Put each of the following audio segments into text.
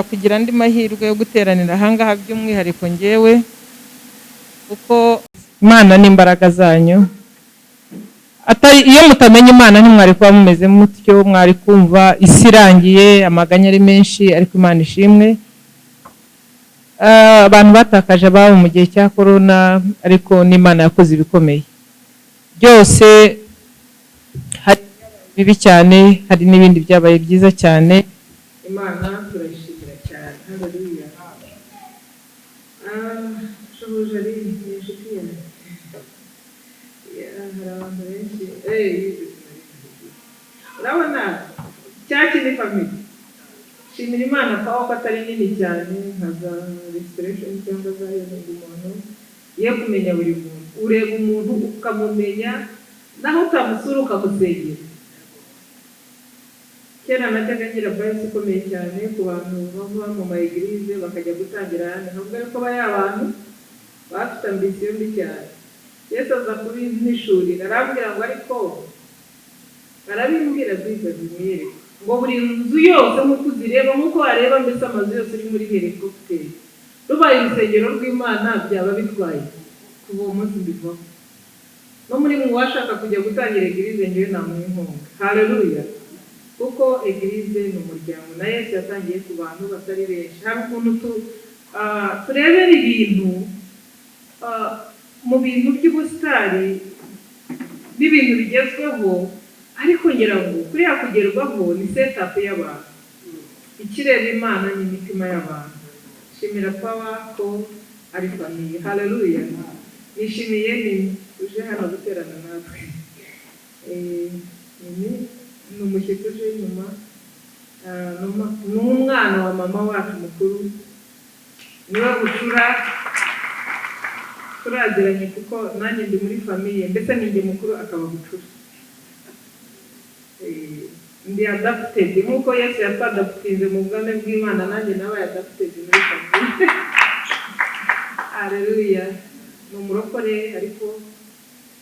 kugira andi mahirwe yo guteranira ahangaha by'umwihariko ngewe kuko Imana n'imbaraga zanyu atari iyo mutamenya Imana ntimwari kuba mumeze mutyo, mwari kumva isi irangiye amaganya ari menshi, ariko Imana ishimwe. Abantu batakaje ababo mu gihe cya corona, ariko n'Imana yakoze ibikomeye byose. Hari bibi cyane, hari n'ibindi byabaye byiza cyane. Imana turayishimira cyane. Haleluya. Shoboje ari inshuti yanjye. Hari abantu benshi. Urabona cyaki ni family. Shimira Imana ko atari nini cyane nkaza restoration cyangwa za y'undi muntu. Iyo kumenya buri muntu, ureba umuntu ukamumenya naho utamusura ukamusengera. Kera najyaga ngira advice ikomeye cyane ku bantu bava mu ma-eglise bakajya gutangira hano, ntabwo ko baya abantu bafite ambition mbi cyane. Yesu aza kubintishurira arambwira ngo ariko arabimbwira bwiza bimwere ngo buri nzu yose nk'uko uzireba nk'uko wareba mbese amazu yose uri muri helicopter rubaye urusengero rw'Imana byaba bitwaye kuva uwo munsi mbivaho. No muri mwe washaka kujya gutangira eglise ngewe namuha inkunga. Haleluya. Kuko eglise ni umuryango na Yesu yatangiye ku bantu batari benshi. Hari ukuntu turebera ibintu mu bintu by'ubusitari n'ibintu bigezweho, ariko ngira ngo kuriya kugerwaho ni setup y'abantu. Ikireba Imana ni imitima y'abantu. Shimira Power ko ari famille. Haleluya. Nishimiye ni uje hano guterana natwe. Ni umushyitsi uje inyuma, ni umwana wa mama wacu mukuru, niwe bucura turaziranye kuko nanjye ndi muri famille, mbese ninjye mukuru akaba bucura. Ndi adapted nk'uko Yesu yatadaptinze mu bwami bw'Imana, nanjye nawe adapted muri famille. Haleluya. Ni umurokore ariko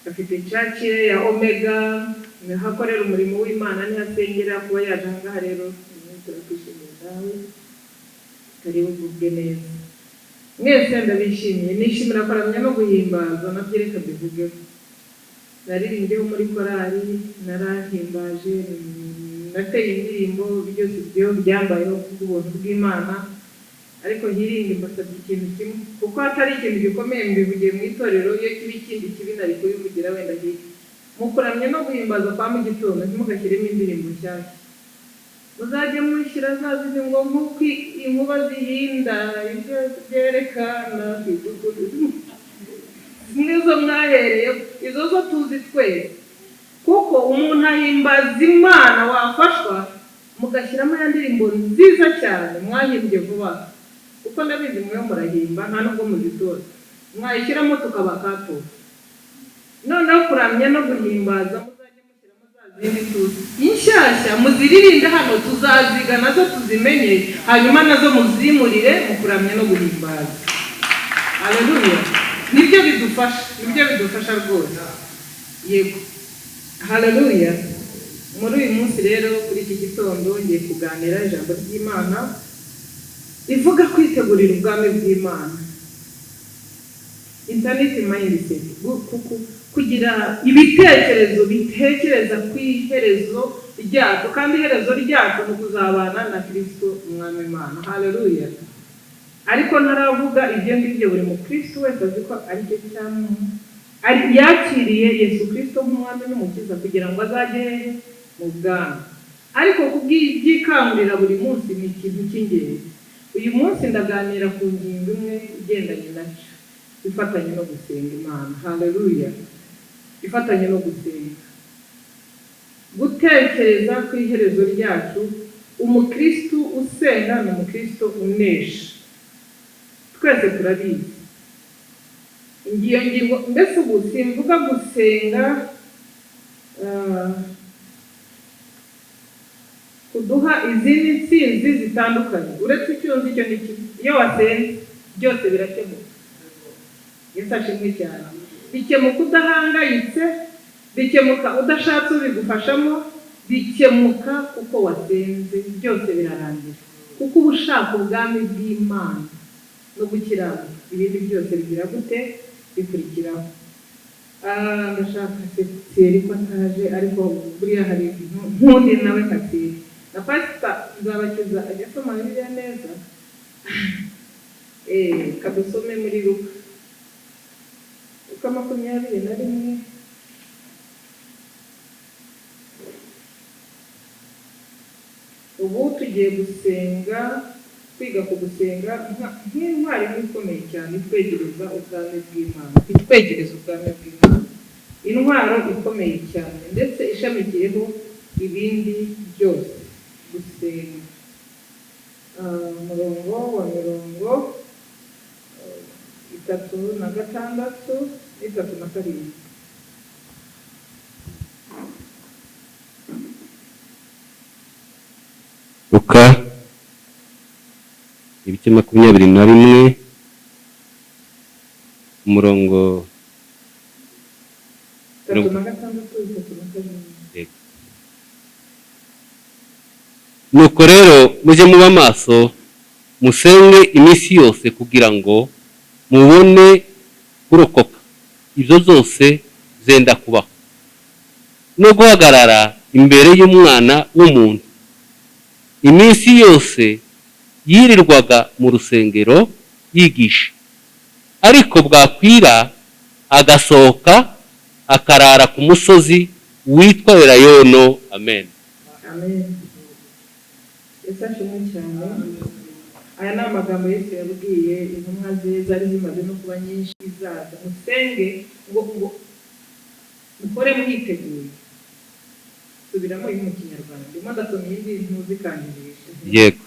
afite church ya Omega, hakorera umurimo w'Imana ntihasengera. Kuba yaje ahangaha rero turakwishimiye nawe, karibu ugubwe neza. Mwese ndabishimiye, nishimira kuramya no guhimbaza nabyo reka mbivugeho. Naririmbyeho muri korali, narahimbaje, nateye indirimbo, byose byo byambayeho kubw'ubuntu bw'Imana. Ariko hiringi mbasabye ikintu kimwe, kuko atari ikintu gikomeye mbivugiye mu itorero, iyo kibi ikindi kibi nari kubivugira wenda hirya. Mukuramya no guhimbaza kwa mu gitondo ntimugashiremo indirimbo nshyashya. Muzajye mushyira za zindi ngo nk'uko inkuba zihinda ibyo byerekana mwizo mwahereye, izo zo tuzi twese. Kuko umuntu ahimbaza Imana wafashwa mugashyiramo ya ndirimbo nziza cyane mwahimbye vuba. Kuko ndabizi mwe murahimba nta nubwo muzitora, mwayishyiramo tukabakato. Noneho kuramya no guhimbaza muzajye mushyiramo za zindi tuzi inshyashya, muziririnde hano tuzaziga nazo tuzimenye, hanyuma nazo muzimurire mu kuramya no guhimbaza. Haleluya. Nibyo bidufasha rwose. Yego. Haleluya. Muri uyu munsi rero kuri iki gitondo ngiye kuganira ijambo ry'Imana ivuga kwitegurira ubwami bw'Imana. Internet mindset, kugira ibitekerezo bitekereza ku iherezo ryacu, kandi iherezo ryacu ni kuzabana na Kristo umwami Imana. Haleluya. Ariko ntaravuga ibyo ngibyo buri mu Kristo wese azi ko ari cyo cyamwe yakiriye Yesu Kristo nk'umwami n'umukiza kugira ngo azajye mu bwami. Ariko kubw'ikangurira buri munsi ni ikintu cy'ingenzi. Uyu munsi ndaganira ku ngingo imwe igendanye nacyo, ifatanye no gusenga Imana. Haleluya. Ifatanye no gusenga, gutekereza ku iherezo ryacu. Umukristo usenga ni umukristo unesha. Twese turabizi. Iyo ngingo mbese ubu simvuga gusenga kuduha izindi nsinzi zitandukanye, uretse icyunzi icyo ni kimwe. Iyo wasenze byose birakemuka. Yesu ashimwe cyane. Bikemuka udahangayitse, bikemuka udashatse ubigufashamo, bikemuka kuko wasenze, byose birarangira. kuko ubushaka ubwami bw'Imana no gukiranuka ibindi byose bigira gute bikurikiraho. Ndashaka Thierry ko ataje, ariko buriya hari nkundi nawe nka Thierry na Pastor nzabakiza ajya asoma Bibiliya neza. Kadusome muri Luka 21. Ubu tugiye gusenga, kwiga ku gusenga nk'intwari ikomeye cyane itwegereza ubwami bw'Imana, intwaro ikomeye cyane ndetse ishamikiyeho ibindi byose. Gusenga umurongo wa 36 37. Luka ibice 21 umurongo 36. Nuko rero muje muba maso musenge iminsi yose kugira ngo mubone kurokoka ibyo zose zenda kubaho no guhagarara imbere y'umwana w'umuntu. Iminsi yose yirirwaga mu rusengero yigisha, ariko bwakwira agasohoka akarara ku musozi witwa Elayono. Amen. Amen. Yesashimwe cyane. Aya ni amagambo Yesu yabwiye intumwa ze zari zimaze no kuba nyinshi zaza. Musenge ngo mukore mwiteguye. Subiramo mu Kinyarwanda. Ndimo ndasoma ibindi ntuzikangirisha. Yego.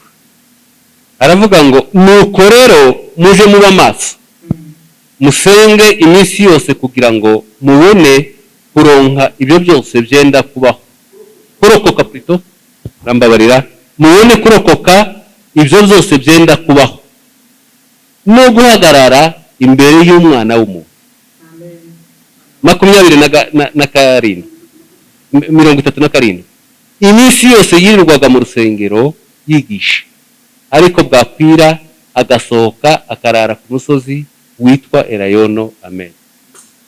Aravuga ngo nuko rero muje muba maso musenge iminsi yose kugira ngo mubone kuronka ibyo byose byenda kubaho. Kurokoka plutôt, rambabarira, mubone kurokoka ibyo byose byenda kubaho no guhagarara imbere y'umwana w'umuntu. Amen. 37. Iminsi yose yirirwaga mu rusengero yigisha, ariko bwakwira agasohoka akarara ku musozi witwa Elayono. Amen.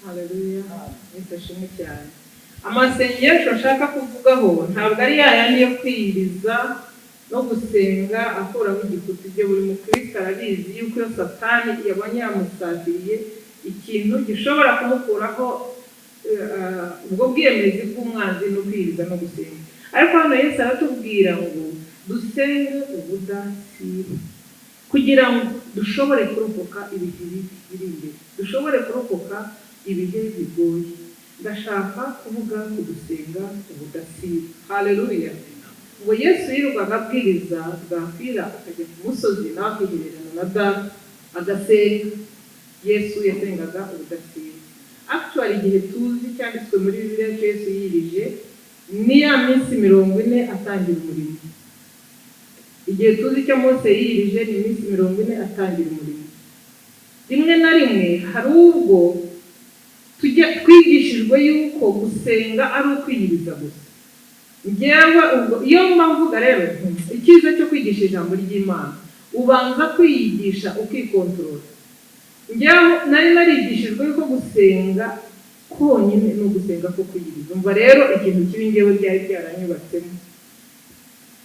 Haleluya. Nifashimwe cyane. Amasengesho nshaka kuvugaho ntabwo ari yayandi yo kwiyiriza no gusenga akuraho igikuta. Ibyo buri mukristo arabizi yuko iyo Satani yabonye yamusatiriye ikintu gishobora kumukuraho ubwo bwiyemezi bw'umwanzi no kwiyiriza no gusenga. Ariko hano Yesu aratubwira ngo dusenge ubudasiba kugira ngo dushobore kurokoka ibihe biri imbere, dushobore kurokoka ibihe bigoye. Ndashaka kuvuga ku gusenga ubudasiba. Haleluya. Ngo Yesu yirirwaga abwiriza, bwakwira akajya ku musozi nawe akihererana na Data agasenga. Yesu yasengaga ubudasiba. Actually igihe tuzi cyanditswe muri Bibiliya Yesu yirije ni ya minsi 40 atangira umurimo. Igihe tuzi cyo Mose yirije ni minsi 40 atangira umurimo. Rimwe na rimwe hari ubwo twigishijwe yuko gusenga ari ukwiyiriza gusa. Ngewe ubwo iyo mvuga rero icyiza cyo kwigisha ijambo ry'Imana ubanza kwiyigisha ukikontrola. Ngewe nari narigishijwe yuko gusenga konyine no gusenga ko kwiyiriza. Umva rero ikintu kibi ngewe byari byaranyubatsemo.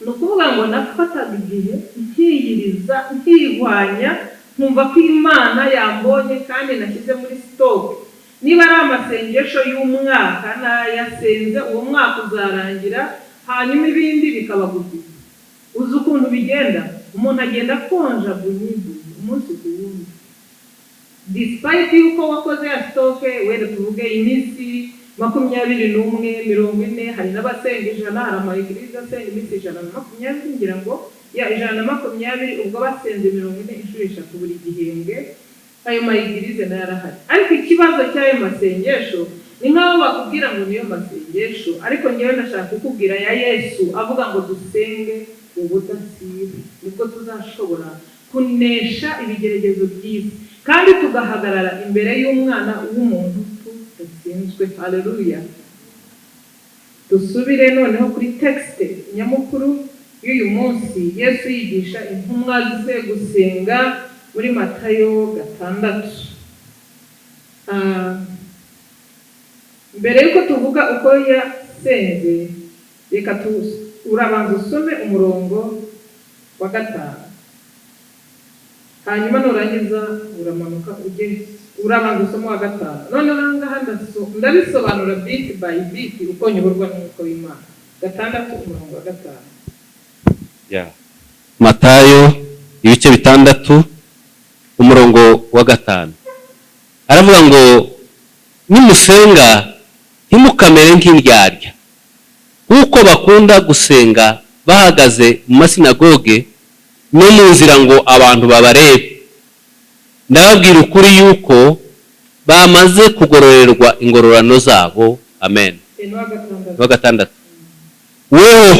No kuvuga ngo nafataga igihe nkiyiriza nkihwanya nkumva ko Imana yambonye kandi nashyize muri stock. Niba ari amasengesho y'umwaka nayasenze uwo mwaka uzarangira hanyuma ibindi bikaba gusa. Uzi ukuntu bigenda, umuntu agenda konja bunyibu umunsi ku wundi. Despite yuko wakoze ya stock wenda tuvuge iminsi 21 40 hari n'abasenga 100, hari amayigiriza asenga iminsi 120 ngira ngo ya 120 ubwo basenze 40 inshuro 3 buri gihembwe. Ayo mayigirize narahari. Ariko ikibazo cy'ayo masengesho ni nkaho bakubwira ngo niyo masengesho, ariko ngewe ndashaka kukubwira ya Yesu avuga ngo dusenge ubudasiba, nibwo tuzashobora kunesha ibigeragezo by'isi kandi tugahagarara imbere y'umwana w'umuntu tudatsinzwe. Haleluya. Dusubire noneho kuri texte nyamukuru y'uyu munsi Yesu yigisha intumwa ze gusenga muri Matayo 6. Mbere yuko tuvuga uko yasenze, reka urabanza usome umurongo wa 5, hanyuma nurangiza uramanuka urabanza usome wa 5. none ngaha ndabisobanura bit by bit uko nyoborwa n'uko w'Imana. 6 umurongo wa 5. Matayo ibice 6 umurongo wa 5 aravuga ngo nimusenga ntimukamere nk'indyarya kuko bakunda gusenga bahagaze mu masinagoge no mu nzira ngo abantu babarebe. Ndababwira ukuri yuko bamaze kugororerwa ingororano zabo. Amen. Wa 6. Wowe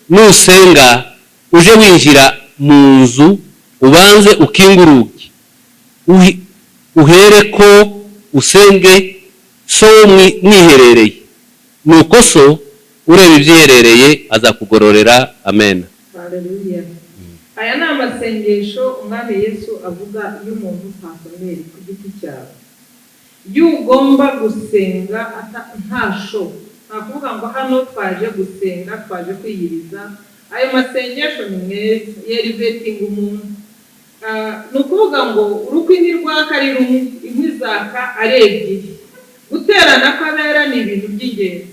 nusenga uje winjira mu nzu ubanze ukinga urugi uhere ko usenge so mwiherereye, nuko so ureba ibyiherereye azakugororera. Amen. Haleluya. Aya ni amasengesho umwami Yesu avuga y'umuntu pasoneri ku giti cyawe. Ugomba gusenga ntasho, ntakuvuga ngo hano twaje gusenga, twaje kwiyiriza. Ayo masengesho ni meza yerivetinga umuntu. Nukuvuga ngo urukwindi rwaka ari rumwe, inkwi zaka ari ebyiri. Guterana kw'abera ni ibintu by'ingenzi.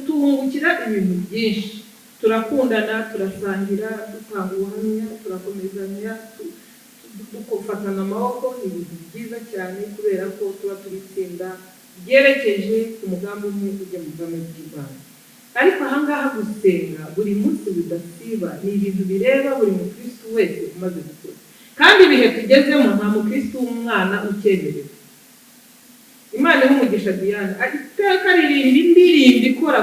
Tungukira ibintu byinshi. Turakundana, turasangira, dutanga ubuhamya, turakomezanya, dufatana amaboko. Ni ibintu byiza cyane kubera ko tuba turitsinda byerekeje ku mugambi umwe ujya mu bwami bw'Imana. Ariko ahangaha gusenga buri munsi bidasiba ni ibintu bireba buri mukristo wese umaze gukura. Kandi ibihe tugezemo nta mukristo w'umwana ukenerewe. Imana y'umugisha Diane iteka ririmba indirimbo ikora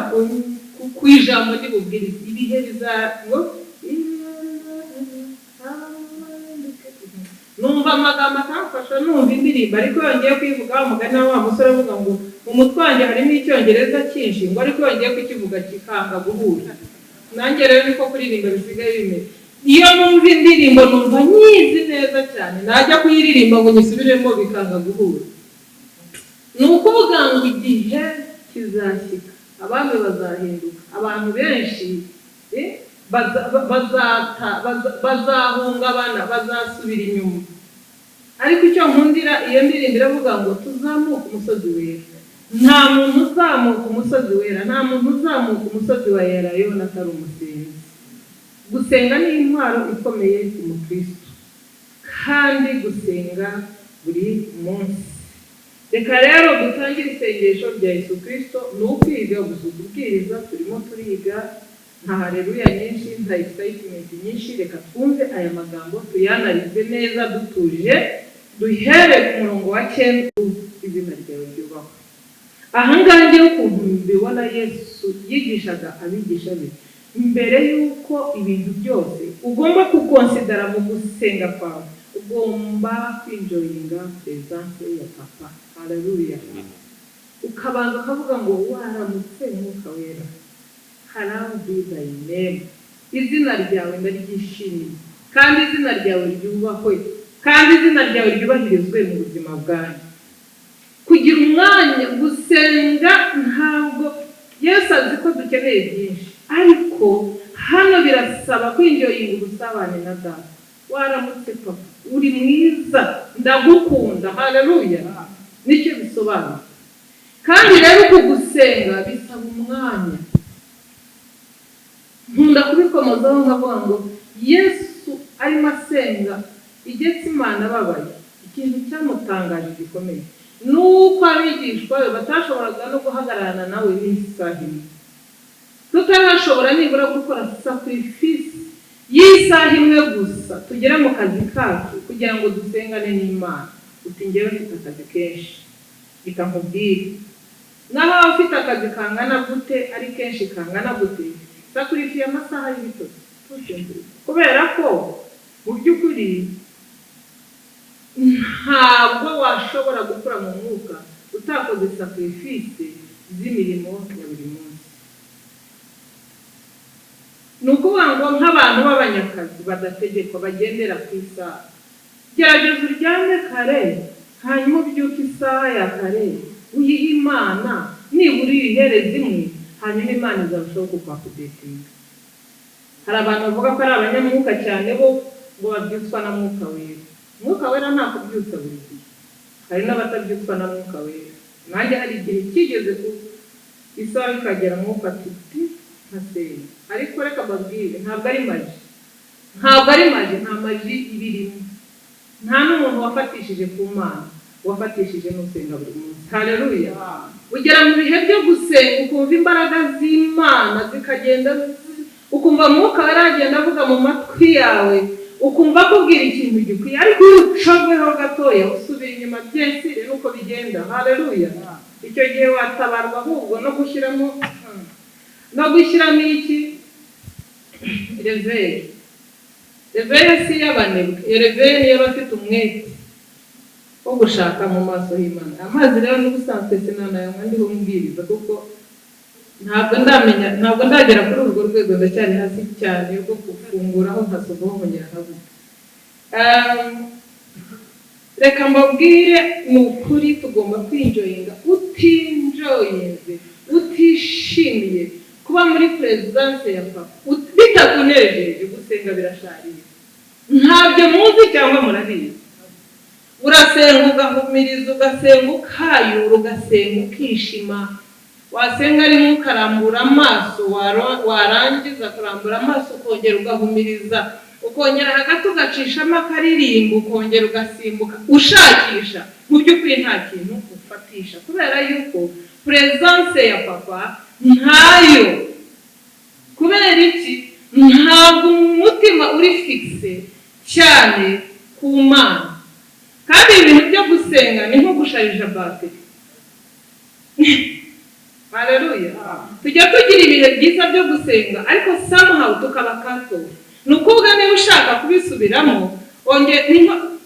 ku ijambo ry'ububwiriza. Ibihe bizango numva amagambo akamfasha, numva indirimbo, ariko yongeye kwivuga umugani wa musore avuga ngo mu mutwe wanjye harimo icyongereza cyinshi, ngo ariko yongeye kukivuga kikanga guhura. Nanjye rero niko kuririmba bisigaye bimeze. Iyo numva indirimbo numva nyizi neza cyane, najya kuyiririmba ngo nyisubiremo bikanga guhura. Ni ukuvuga ngo igihe kizashyika, abami bazahinduka, abantu benshi bazahungabana, bazasubira inyuma. Ariko icyo nkundira iyo ndirimbo iravuga ngo tuzamuka umusozi wera. Nta muntu uzamuka umusozi wera, nta muntu uzamuka umusozi wa Elayono atari umusenzi. Gusenga ni intwaro ikomeye ku mukristo, kandi gusenga buri munsi. Reka rero dutangire isengesho rya Yesu Kristo. Ni ukwiga kubwiriza, turimo turiga, nta haleluya nyinshi, nta excitement nyinshi. Reka twumve aya magambo, tuyanarize neza dutuje, duhere ku murongo wa 9. Izina ryawe ryubahwe. Ahangaha ngiye ukuntu mbibona Yesu yigishaga abigisha be, mbere yuko ibintu byose ugomba kukonsidera mu gusenga kwawe, ugomba kwinjoyinga presence ya Papa. Haleluya. Ukabanza ukavuga ngo waramutse Mwuka Wera, hallowed be thy name. Izina ryawe ndaryishimiye, kandi izina ryawe ryubahwe, kandi izina ryawe ryubahirizwe mu buzima bwanjye. Kugira umwanya gusenga, ntabwo Yesu azi ko dukeneye byinshi, ariko hano birasaba kwinjoyinga ubusabane na Data. Waramutse Papa, uri mwiza, ndagukunda. Haleluya. Nicyo bisobanura. Kandi rero kugusenga bisaba umwanya. Nkunda kubikomozaho nkavuga ngo Yesu arimo asenga igetse Imana babaye. Ikintu cyamutangaje gikomeye nuko abigishwa be batashoboraga no guhagararana nawe n'isaha imwe. Tutarashobora nibura gukora sacrifice y'isaha imwe gusa tugere mu kazi kacu kugira ngo dusengane n'Imana. Uti ngewe mfite akazi kenshi, bikankubwira naho ufite akazi kangana gute, ari kenshi kangana gute, sacrifice amasaha y'ibitotsi kubera ko mu by'ukuri ntabwo washobora gukora mu mwuka utakoze sacrifice z'imirimo ya buri munsi. ni ukuvuga ngo nk'abantu b'abanyakazi badategekwa bagendera ku isaha, gerageza uryame kare hanyuma ubyuke isaha ya kare uyihe Imana, nibura uyihereze imwe, hanyuma Imana izarushaho kukudetinga. Hari abantu bavuga ko ari abanyamwuka cyane bo ngo babyutswa na Mwuka Wera. Mwuka Wera nta kubyutsa buri gihe, hari n'abatabyutswa na Mwuka Wera. Nanjye hari igihe kigeze ku isaha ikagera Mwuka ati nkasenga, ariko reka mbabwire ntabwo ari maji, nta maji ibirimo, nta n'umuntu wafatishije ku Mana, wafatishije n'usenga buri munsi. Haleluya. Ugera mu bihe byo gusenga ukumva imbaraga z'Imana zikagenda, ukumva Mwuka Wera agenda avuga mu matwi yawe, ukumva akubwira ikintu gikwiye, ariko iyo ucoveho gatoya usubira inyuma byesire nuko bigenda. Haleluya. Icyo gihe watabarwa ahubwo no gushyiramo iki reveye si y'abanebwe, reveye niyo bafite umwete wo gushaka mu maso y'Imana. Amazi rero n'ubusanzwe sinanayanywa ndiho mbwiriza, kuko ntabwo ndagera kuri urwo rwego, ndacyari hasi cyane rwo gufunguraho nkasomaho nkongera nkavuga. Reka mbabwire ni ukuri tugomba kwinjoyinga. Utinjoyinze, utishimiye kuba muri presence ya Papa, bitakunejeje, gusenga birashariye. Ntabyo muzi cyangwa murabizi. Urasenga ugahumiriza, ugasenga ukayura, ugasenga ukishima. Wasenga rimwe ukarambura amaso, warangiza kurambura amaso ukongera ugahumiriza, ukongera hagati ugacishamo akaririmbo, ukongera ugasimbuka ushakisha. Mu by'ukuri nta kintu ufatisha, kubera yuko presence ya Papa ntayo. Kubera iki? Ntabwo umutima uri fixe cyane ku Mana. Kandi ibintu byo gusenga ni nko gusharija bateri. Haleluya. Tujya tugira ibihe byiza byo gusenga, ariko somehow tukaba kato. Nukuvuga niba ushaka kubisubiramo,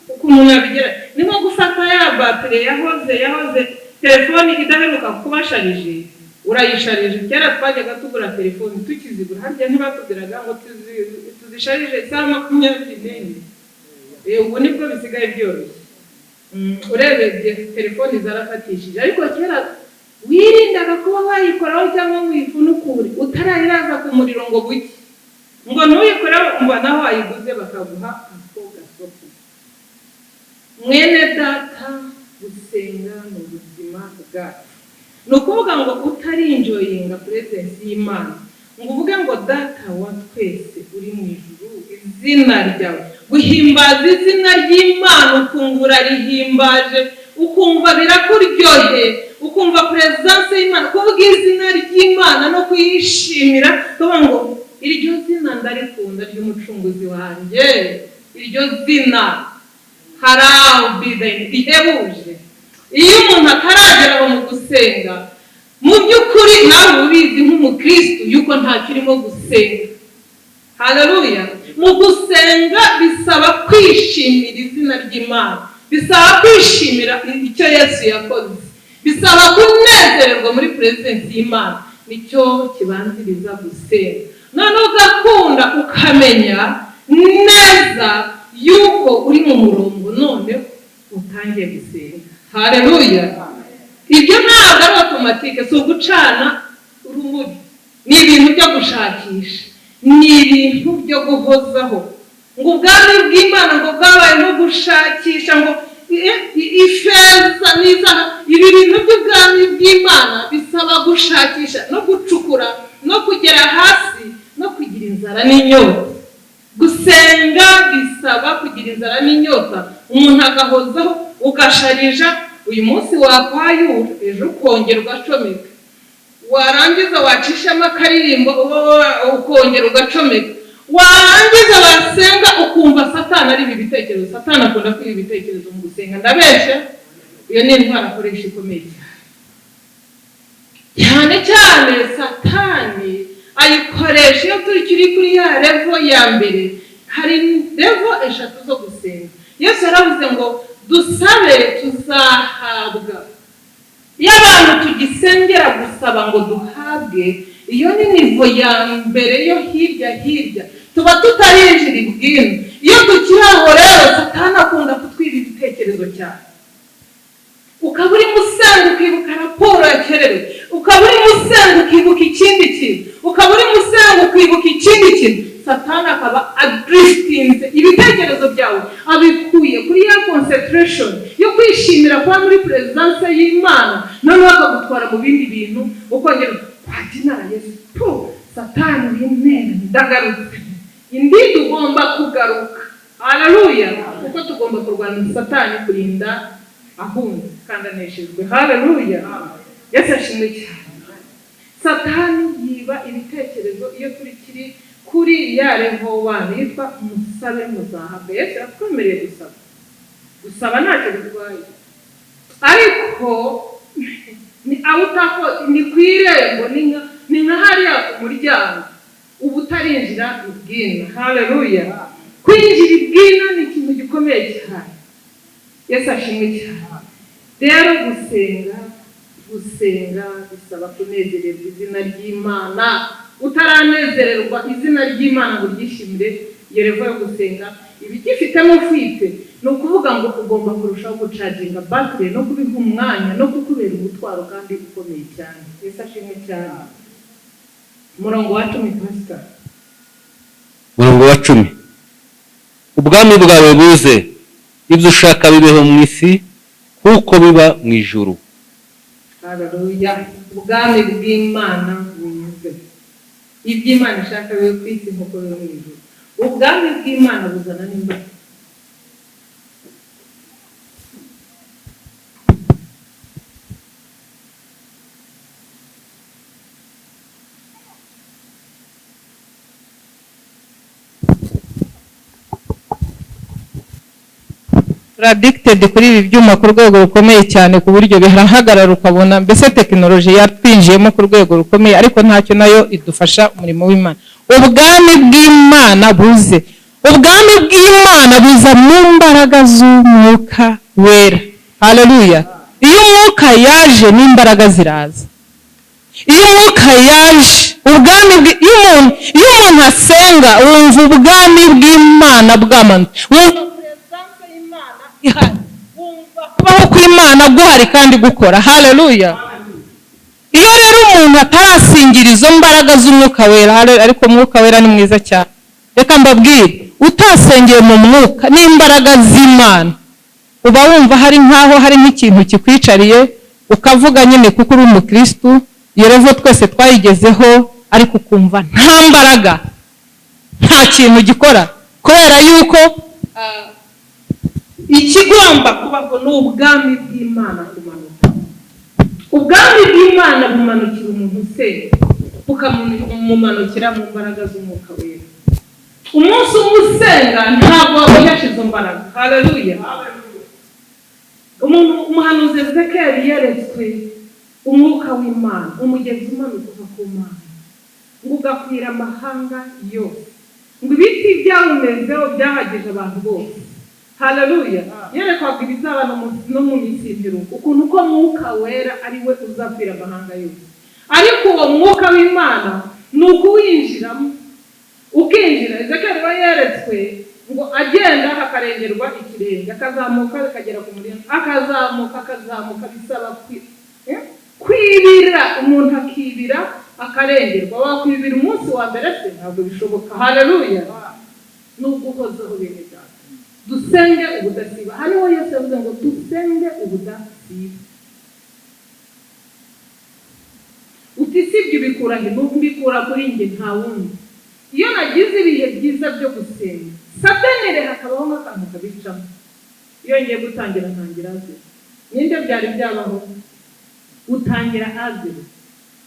ukuntu nabigera, ni nko gufata ya bateri yahoze telefone idaheruka kubasharije, urayisharije. Kera twajyaga tugura telefone tukizigura, harya ntibatubwiraga ngo tuzisharije isaha 24. Ubu nibwo bisigaye byoroshye. Urebye telefone zarafatishije, ariko kera wirindaga kuba wayikoraho cyangwa wifunukure utarayiraza ku muriro ngo buke, ngo ntuyikoreho umva naho wayiguze bakaguha ako gasoko. Mwene data, gusenga ni ubuzima bwacu. Ni ukuvuga ngo utarinjoyinga presence y'Imana, ngo uvuge ngo Data wa twese uri mu ijuru, izina ryawe, guhimbaza izina ry'Imana, ukungura rihimbaje, ukumva birakuryohe, ukumva presence y'Imana, kuvuga izina ry'Imana no kuyishimira, kuvuga ngo iryo zina ndarikunda ry'umucunguzi wanjye, iryo zina harabide rihebuje. Iyo umuntu atarageraho mu gusenga, mu by'ukuri nawe ubizi nk'umukristo yuko ntacyo urimo gusenga. Haleluya. Mu gusenga bisaba kwishimira izina ry'Imana, bisaba kwishimira icyo Yesu yakoze, bisaba kunezererwa muri presence y'Imana. Nicyo kibanziriza gusenga. None ugakunda ukamenya neza yuko uri mu murongo, none utangiye gusenga. Haleluya. Ibyo ntabwo ari automatique, si ugucana urumuri, ni ibintu byo gushakisha, ni ibintu byo guhozaho. Ngo ubwami bw'Imana ngo bwabaye no gushakisha, ngo ifeza n'izahabu. Ibi bintu by'ubwami bw'Imana bisaba gushakisha no gucukura no kugera hasi no kugira inzara n'inyota. Gusenga bisaba kugira inzara n'inyota, umuntu agahozaho, ugasharija. Uyu munsi wakwayura, ejo ukongera ugacomeka, warangiza wacishamo akaririmbo ukongera ugacomeka, warangiza wasenga ukumva Satani ari ibi bitekerezo. Satani akunda kwiba ibitekerezo mu gusenga, ndabeshya. Iyo ni intwaro akoresha ikomeye cyane cyane. Satani ayikoresha iyo turi kuri ya level ya mbere. Hari level 3 zo gusenga. Yesu yaravuze ngo dusabe tuzahabwa. Iyo abantu tugisengera gusaba ngo duhabwe, iyo ni nivo ya mbere yo hirya tuba tutarinjira ibwino. Iyo tukiri aho rero Satani akunda kutwiba ibitekerezo cyane, ukaba uri musenga ukibuka raporo yakerewe, ukaba uri musenga ukibuka ikindi kintu, ukaba uri musenga ukibuka ikindi kintu. Satani akaba adriftinze ibitekerezo byawe, abikuye kuri ya concentration yo kwishimira kuba muri presence y'Imana, noneho akagutwara mu bindi bintu ukongera kwatinara Yesu. Satani bintera ndagarutse, indi tugomba kugaruka. Haleluya! Kuko tugomba kurwanya Satani kurinda ahunze kandi aneshejwe. Haleluya! Yesu ashimwe cyane. Satani yiba ibitekerezo iyo kiri kuri ya level 1 yitwa musabe muzahabwa. Yesu yakwemereye gusaba ntacyo bitwaye, ariko ni awutako ni kwirembo, ni nka hariya ku muryango uba utarinjira ibwina. Haleluya! Kwinjira ibwina ni ikintu gikomeye cyane. Yesu ashimwe cyane. Rero gusenga bisaba kunezererwa izina ry'Imana. Utaranezererwa izina ry'Imana ngo ryishimire, yerevo yo gusenga ibigifitemo ufite, ni ukuvuga ngo ugomba kurushaho gucaginga battery no kubiha umwanya no kukubera umutwaro kandi ukomeye cyane. Yesu ashimwe cyane. Umurongo wa 10 pastor. Umurongo wa 10. Ubwami bwawe buze, ibyo ushaka bibeho mu isi kuko biba mu ijuru. Haleluya! Ubwami bw'Imana buze, iby'Imana ishaka bibe ku isi nk'uko biba mu ijuru. Ubwami bw'Imana buzana n'imbaraga. Addicted kuri ibi byuma ku rwego rukomeye cyane ku buryo birahagarara ukabona mbese tekinoloji yatwinjiyemo ku rwego rukomeye, ariko ntacyo nayo idufasha umurimo w'Imana. Ubwami bw'Imana buze, ubwami bw'Imana buza mu mbaraga z'umwuka wera. Haleluya! Iyo umwuka yaje n'imbaraga ziraza. Iyo umwuka yaje ubwami iyo umuntu asenga wumva ubwami bw'Imana bwamanutse, wumva kubaho kw'Imana guhari kandi gukora. Haleluya! Iyo rero umuntu atarasingira izo mbaraga z'umwuka wera, ariko umwuka wera ni mwiza cyane. Reka mbabwire, utasengeye mu mwuka n'imbaraga z'Imana, uba wumva hari nkaho hari nk'ikintu kikwicariye, ukavuga nyine kuko uri umukristu, iyo revo twese twayigezeho, ariko ukumva nta mbaraga, nta kintu gikora, kubera yuko ikigomba kubaho ni ubwami bw'Imana kumanuka. Ubwami bw'Imana bumanukira umuntu usenga, bukamumanukira mu mbaraga z'umwuka wera. Umunsi umusenga ntabwo wabonye izo mbaraga. Haleluya! Umuhanuzi Ezekiyeli yeretswe umwuka w'Imana, umugezi umanuka uva ku Mana, ngo ugakwira amahanga yose, ngo ibiti byawumezeho byahagije abantu bose. Haleluya! Yerekwaga ibizaba no mu misindiro, ukuntu ko mwuka wera ari we uzakwira amahanga yose. Ariko uwo mwuka w'Imana ni ukuwinjiramo, ukinjira. Ezekiyeli we yeretswe ngo agenda akarengerwa ikirenge, akazamuka akagera ku murima, akazamuka bisaba kwibira. Umuntu akibira akarengerwa. Wakwibira umunsi wa mbere se? Ntabwo bishoboka. Haleluya! Nubwo uhozeho bene data, dusenge ubudasiba. Hariho Yesu yavuze ngo dusenge ubudasiba. Utisibye ubikura he? Mbikura kuri njye, nta wundi. Iyo nagize ibihe byiza byo gusenga, Satani rero hakabaho nk'akantu kabicamo. Iyo ngiye gutangira ntangira azira. Ninde byari byabaho? Utangira azira,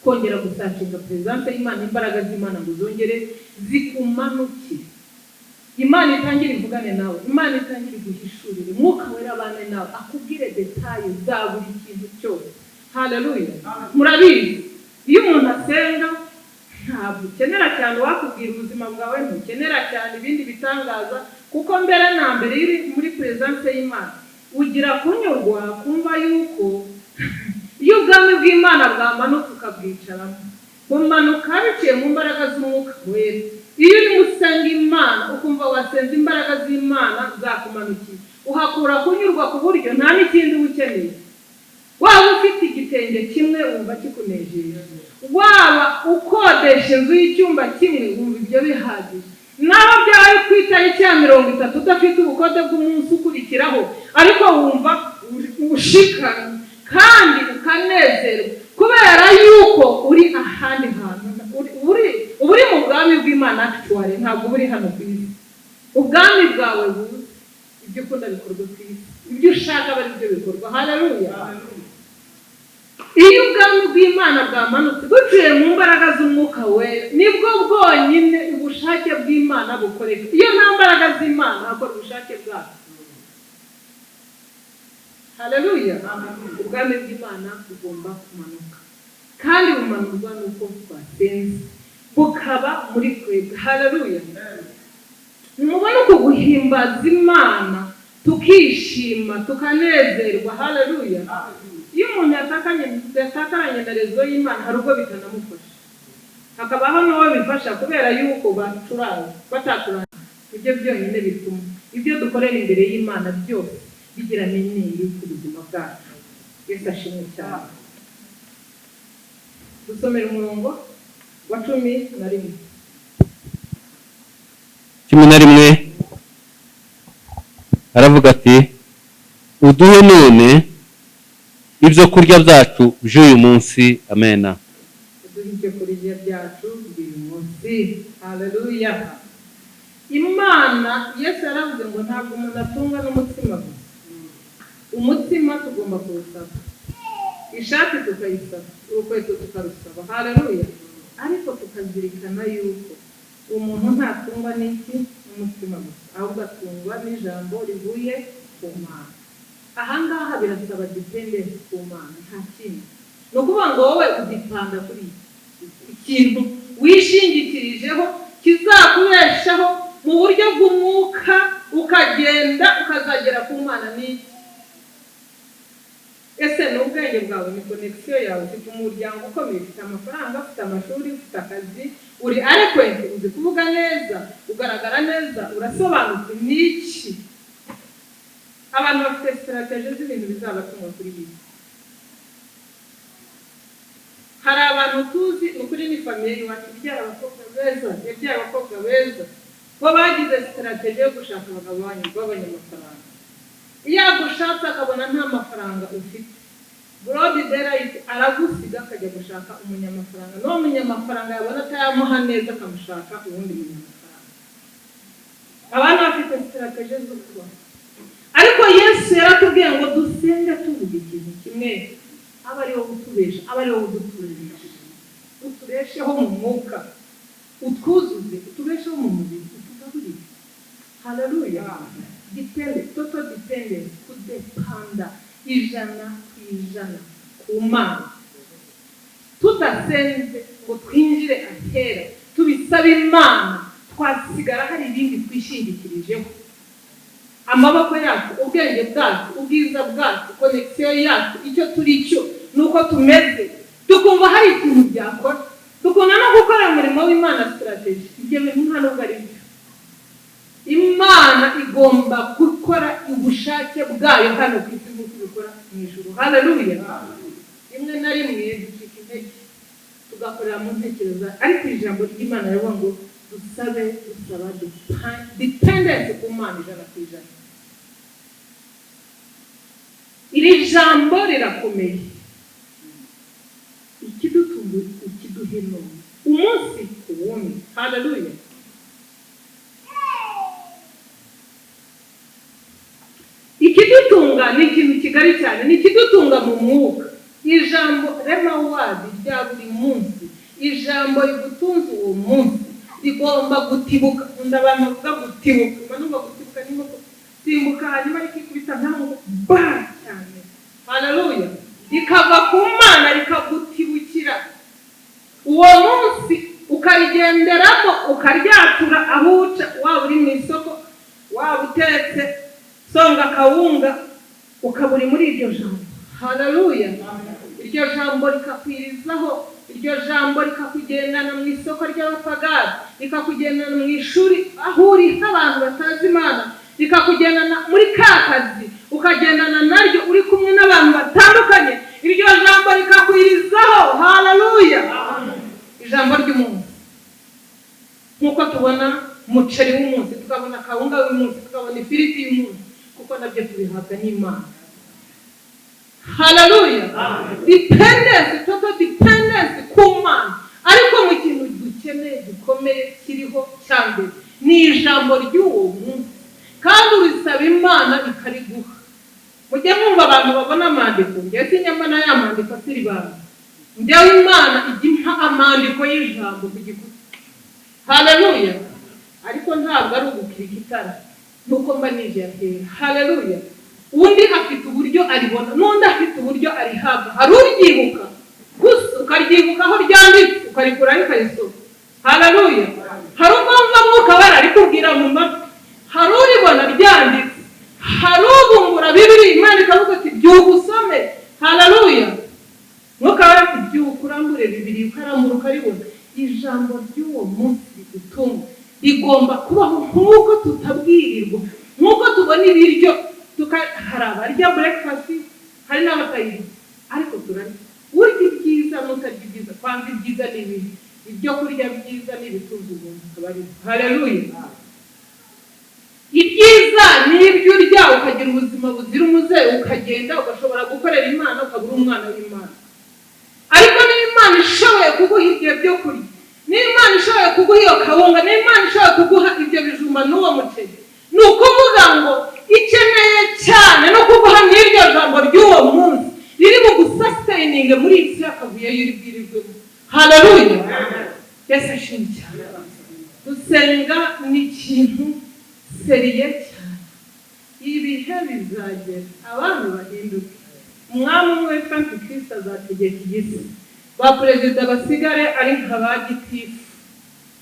kongera gusacinga presence y'Imana, imbaraga z'Imana ngo zongere zikumanukire. Imana itangire ivugane nawe, Imana itangire guhishurire, mwuka wera abane nawe, akubwire details za buri kintu cyose. Haleluya! Murabizi, iyo umuntu asenga ntabwo ukenera cyane wakubwira ubuzima bwawe, ntukenera cyane ibindi bitangaza, kuko mbere na mbere iri muri presence y'Imana ugira kunyurwa kumva yuko iyo ubwami bw'Imana bwamanutse ukabwicaramo, kumanuka biciye mu mbaraga z'umwuka wera. Iyo uri gusenga Imana ukumva wasenze imbaraga z'Imana zakumanukiye, uhakura kunyurwa ku buryo nta n'ikindi ukeneye. Waba ufite igitenge kimwe wumva kikunejeje, waba ukodesha inzu y'icyumba kimwe wumva ibyo bihagije. Naho byari ku itariki ya 30 udafite ubukode bw'umunsi ukurikiraho, ariko wumva ushikamye kandi ukanezerwa kubera yuko uri ahandi hantu, uri mu bwami bw'Imana actually, ntabwo uri hano ku isi. Ubwami bwawe buze, ibyo ukunda bikorwa ku isi, ibyo ushaka bari byo bikorwa. Haleluya. Iyo ubwami bw'Imana bwamanutse buciye mu mbaraga z'umwuka wera, nibwo bwonyine ubushake bw'Imana bukoreka. Iyo nta mbaraga z'Imana hakora ubushake bwayo. Haleluya. Ubwami bw'Imana bugomba kumanuka, kandi bumanurwa nuko twasenze bukaba muri twebwe. Haleluya. Mubona uko guhimbaza Imana tukishima tukanezerwa. Haleluya. Iyo umuntu yatakaranye na rezo y'Imana hari ubwo bitanamufasha, hakabaho n'uwo bifasha kubera yuko bataturanye. Ibyo byonyine bituma ibyo dukorera imbere y'Imana byose bigira n'iniri ku buzima bwacu. Yesu ashimwe cyane. Dusomera umurongo wa 11. 11 aravuga ati, uduhe none ibyo kurya byacu by'uyu munsi. Amena. Uduhe ibyo kurya byacu by'uyu munsi. Haleluya. Imana Yesu yaravuze ngo ntabwo umuntu atunga n'umutsima gusa. Umutsima tugomba kuwusaba, ishati tukayisaba, urukweto tukarusaba. Haleluya. Ariko tukazirikana yuko umuntu ntatungwa n'iki n'umutsima gusa, ahubwo atungwa n'ijambo rivuye ku Mana. Ahangaha birasaba dependence ku Mana, nta kindi. Ni ukuvuga ngo wowe udipanda kuri ikintu wishingikirijeho kizakubeshaho mu buryo bw'umwuka, ukagenda ukazagera ku Mana. N'iki? Ese ni ubwenge bwawe, ni connection yawe, ufite umuryango ukomeye, ufite amafaranga, ufite amashuri, ufite akazi, uri eloquent, uzi kuvuga neza, ugaragara neza, urasobanutse. N'iki? Abantu bafite strategy z'ibintu bizabatunga kuri iyi. Hari abantu tuzi ukuri ni family wacu ibyara abakobwa beza, bo bagize strategy yo gushaka abagabo b'abanyamafaranga. Iyo agushatse akabona nta mafaranga ufite, Broad Daylight aragusiga akajya gushaka umunyamafaranga. No munyamafaranga yabona atayamuha neza akamushaka ubundi munyamafaranga. Abantu bafite strategy zo kuba. Ariko Yesu yaratubwiye ngo dusenge tuvuga ikintu kimwe, aba ari wo utubesha, aba ari wo uduturesha, utubesheho mu mwuka, utwuzuze, utubesheho mu mubiri, utugaburire. Haleluya. Total dependence, kudepanda 100% ku Mana. Tudasenze ngo twinjire ahera tubisaba Imana, twasigara hari ibindi twishingikirijeho. Amaboko yacu, ubwenge bwacu, ubwiza bwacu, connection yacu, icyo turi cyo nuko tumeze, tukumva hari ikintu byakora, tukunda no gukora umurimo w'Imana strategy. Ibyo bintu nta nubwo ari byo. Imana igomba gukora ubushake bwayo hano ku isi nk'uko ibikora mu ijuru. Haleluya. Rimwe na rimwe ducika intege tugakorera mu ntekerezo, ariko ijambo ry'Imana rivuga ngo dusabe dusaba dependence ku Mana 100%. Iri jambo rirakomeye. Ikidutunga, ikiduhino umunsi ku wundi. Haleluya. Ikidutunga ni ikintu kigari cyane, ni ikidutunga mu mwuka. Ijambo rema wadi rya buri munsi, ijambo rigutunze uwo munsi rigomba gutibuka. Ndabantu bavuga gutibuka, manumva gutibuka ni nko simbuka hanyuma rikikubita ntaho ba cyane. Haleluya. Rikava ku Mana rikagutibukira uwo munsi, ukarigenderamo, ukaryatura aho uca, waba uri mu isoko, waba utetse songa kawunga, ukaburi muri iryo jambo. Haleluya. iryo jambo rikakwirizaho, iryo jambo rikakugendana mu isoko ry'abapagani, rikakugendana mu ishuri aho uri nk'abantu batazi Imana, rikakugendana muri ka kazi ukagendana naryo uri kumwe n'abantu batandukanye, iryo jambo rikakwirizaho. Haleluya! Ijambo ry'umunsi, nk'uko tubona umuceri w'umunsi, tukabona kawunga w'umunsi, tukabona ifiriti y'umunsi, kuko nabyo tubihabwa n'Imana. Haleluya! Dependence, total dependence ku Mana. Ariko mu kintu dukeneye gikomeye kiriho cyane ni ijambo ry'uwo munsi, kandi urisaba Imana ikariguha. Mujye mwumva abantu babona amandiko, njye sinyamana ya mandiko asiri bantu, njyewe Imana ijya amandiko y'ijambo ku gikuta. Haleluya! Ariko ntabwo ari ugukirika itara nuko mba nije ahera. Haleluya! Undi afite uburyo aribona, n'undi afite uburyo arihabwa. Hari uryibuka gusa ukaryibuka aho ryanditse ukarikuraho ukarisoma. Haleluya! Hari umwumva mwuka bararikubwira mu matwi, hari uribona ryanditse, hari ubumbura Bibiliya Imana ikavuga ati byuka usome. Haleluya! Mwuka barati byuka urambure Bibiliya ukarambura ukaribona. Ijambo ry'uwo munsi rigutunga rigomba kubaho nk'uko tutabwirirwa, nk'uko tubona ibiryo. Hari abarya breakfast, hari n'abatayirya, ariko turarya. Urya ibyiza n'utarya ibyiza, kwanza ibyiza n'ibibi, ibyo kurya byiza n'ibitunze umuntu akabari. Haleluya! Ibyiza ni ibyo urya ukagira ubuzima buzira umuze, ukagenda ugashobora gukorera Imana, ukabura umwana w'Imana. Ariko niba Imana ishoboye kuguha ibyo byo kurya, niba Imana ishoboye kuguha iyo kawunga, niba Imana ishoboye kuguha ibyo bijumba n'uwo muceri, ni ukuvuga ngo ikeneye cyane no kuguha n'iryo jambo ry'uwo munsi riri bugusustaininge muri isi y'akavuyo y'uri bwirirwemo. Haleluya! Yesu ashimwe cyane. Gusenga ni ikintu seriye cyane. Ibihe bizagera abantu bahinduke, umwami umwe witwa Antikristo azategeka igisi, ba perezida basigare ari nka ba gitifu,